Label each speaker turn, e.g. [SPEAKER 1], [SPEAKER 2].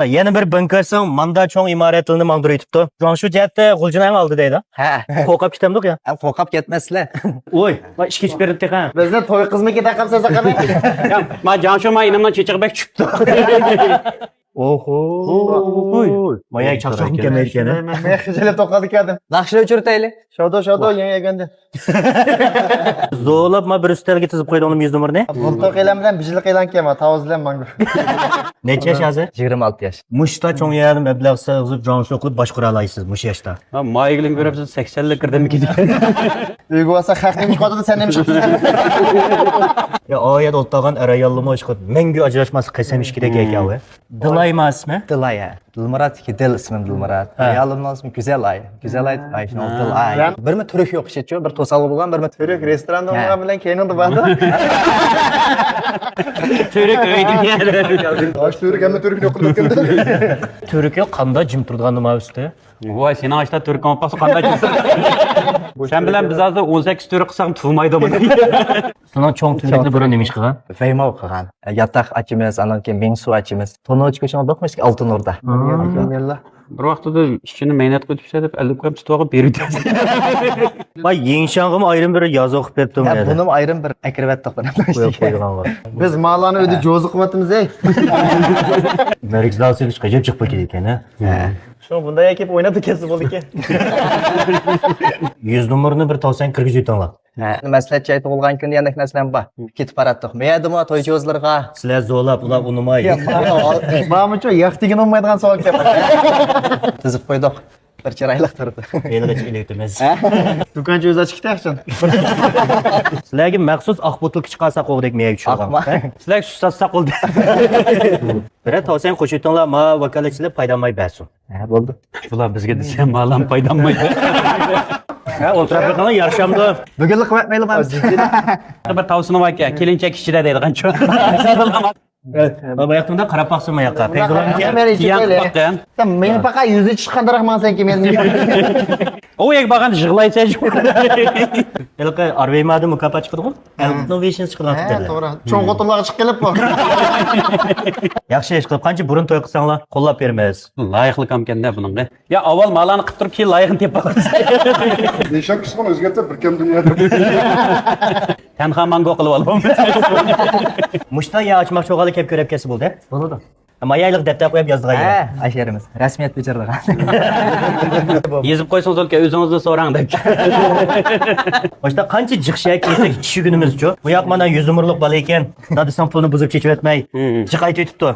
[SPEAKER 1] Yana bir bankarsın, manda çoğun imaretlerini mandır etipti. Şu an şu cihette Gulcunay'ın aldı deydi.
[SPEAKER 2] He.
[SPEAKER 1] Kokap kitemdik ya.
[SPEAKER 2] Kokap ketmezler.
[SPEAKER 1] Oy, işki iş verip tekrar.
[SPEAKER 3] Bizde toy kızmı ki takap sazakana.
[SPEAKER 4] Ya, ma Canşo ma inamdan çeçekbek çıktı.
[SPEAKER 1] Oho. Maya çakşakın kemer ikeni.
[SPEAKER 3] Men xijile toqadı kedim.
[SPEAKER 2] Nakşile uçurtaylı.
[SPEAKER 3] Şodo yenge geldi.
[SPEAKER 1] Zo'lab ma bir üstelge tizip qo'ydi onun 100 numarını.
[SPEAKER 3] Bultoq elan bilan bijlik elan kema, tavozlan mangur.
[SPEAKER 1] Necha yaş hozir?
[SPEAKER 2] 26 yaş.
[SPEAKER 1] Muşta çoğun yer mablag sig'izib jon sho'qib boshqara olaysiz mush yoshda.
[SPEAKER 4] Ma egilin görüpsün 80'lik kirdimi ki.
[SPEAKER 3] Uygu olsa haq nemish qotdi, sen nemish qotdi.
[SPEAKER 1] Ya oyat o'ltagan arayallama ishqot. Mengu ajrashmas qasam ish kerak ekan. Dilay emasmi?
[SPEAKER 2] Dilay ya. Dilmurat ki dil ismim Dilmurat. Ayalım lazım güzel ay. Güzel ay şunu dil ay. Bir mi Türk yok işetiyor, bir tosalı bulan, bir mi
[SPEAKER 3] Türk restoranda olgan bilan keyiningda bardi.
[SPEAKER 4] Türk öydüm yani.
[SPEAKER 3] Tosh Türk hamma Türkni o'qib o'tganda.
[SPEAKER 1] Turkiya qanda jim turgan nima usti?
[SPEAKER 4] Vay seni açta Türk kampası kanday çıktı. Sen bilen biz azda 18 Türk kısam tuğmaydı bunu.
[SPEAKER 1] Sana çoğun Türkni burun demiş qilgan.
[SPEAKER 2] Feyma okugan. Yatak açımız, anan ki Mengsu açımız. Tonu çıkışına bakmış ki Altın Orda.
[SPEAKER 3] Bismillah.
[SPEAKER 4] Bir vaqtda işçini mehnat qilib deb ilib qo'yib tutuqib berdi.
[SPEAKER 1] Vay yengshang'im ayrim bir yoz o'qib berdim
[SPEAKER 2] Ya
[SPEAKER 1] dedi.
[SPEAKER 2] bunun ayrım bir ekrevet toqdan.
[SPEAKER 1] Qo'yib qo'ygan var.
[SPEAKER 3] Biz malani o'zi jo'zi qilyapmiz ey.
[SPEAKER 1] Merikzal selish qajab chiqib ketdi ekan ha.
[SPEAKER 3] Shu bunday akib o'ynadi kesib bo'ldi ekan.
[SPEAKER 1] 100 numarını bir tavsan kirgizib o'tanglar.
[SPEAKER 2] Məsləhət çaytı olğan gün yanıq nəslən ba. Ketib baratdıq. Meyadımı toy jozlarga.
[SPEAKER 1] Sizlar zo'lab ular unumay.
[SPEAKER 3] Mamıço yaxtigin olmaydigan savol keldi.
[SPEAKER 2] Tizib qo'ydik. Bir chirayliq turdi.
[SPEAKER 1] Elgacha elakdimiz.
[SPEAKER 3] Do'konchi o'zi ochib ketayapsan.
[SPEAKER 1] Sizlarga maxsus oq butilka chiqarsak o'g'dek meyga tushirgan.
[SPEAKER 2] Aqma.
[SPEAKER 4] Sizlar shu satsa qildi.
[SPEAKER 1] Bir tavsan qo'shib o'tanglar, ma vakolatchilar paydanmay bersin.
[SPEAKER 2] Ha, bo'ldi.
[SPEAKER 4] Bular bizga desam ma'lum paydanmaydi.
[SPEAKER 1] Ha, o'tirib qolganlar yarashamdi.
[SPEAKER 3] Bugunlik qilmaylik ham.
[SPEAKER 4] Bir tavsini var ki kelinchak ishida deydi qancha.
[SPEAKER 1] Baba yaqtimda qarab baqsin mayaqqa. Paydolanki.
[SPEAKER 4] Tiyan qilgan.
[SPEAKER 3] Sen meni faqat yuzi chiqqandaroq mansanki men.
[SPEAKER 4] O yak bagan yig'laysa
[SPEAKER 1] Elqa arveymadi mukofot chiqdi-ku. Innovation chiqdi
[SPEAKER 3] Ha,
[SPEAKER 1] dedilar.
[SPEAKER 3] to'g'ri. Cho'ng qo'tirlarga chiqib kelib bu.
[SPEAKER 1] Yaxshi ish qilib, qancha burun to'y qilsanglar, qo'llab beramiz.
[SPEAKER 4] Layiqli kamkanda buningga. Ya avval malani qilib turib keyin layiqni tepib olasiz.
[SPEAKER 5] Nishon qismini o'zgartirib bir kam dunyoda.
[SPEAKER 4] Tanha mango qilib olamiz.
[SPEAKER 1] Mushta ya ochmoqchi o'g'ali kelib ko'rib kelsa bo'ldi. Bo'ladi. Mayayliq daftar qo'yib yozdilar.
[SPEAKER 2] Ha, asherimiz. Rasmiyat bichirdik.
[SPEAKER 4] Yezib qo'ysangiz o'lka o'zingizni so'rang deb.
[SPEAKER 1] Boshda qancha jiqshay kelsak kishi kunimiz-ku. Bu yoq mana 100 umrlik bola ekan. Dadisam pulni buzib chechib etmay. Jiqaytib yutibdi.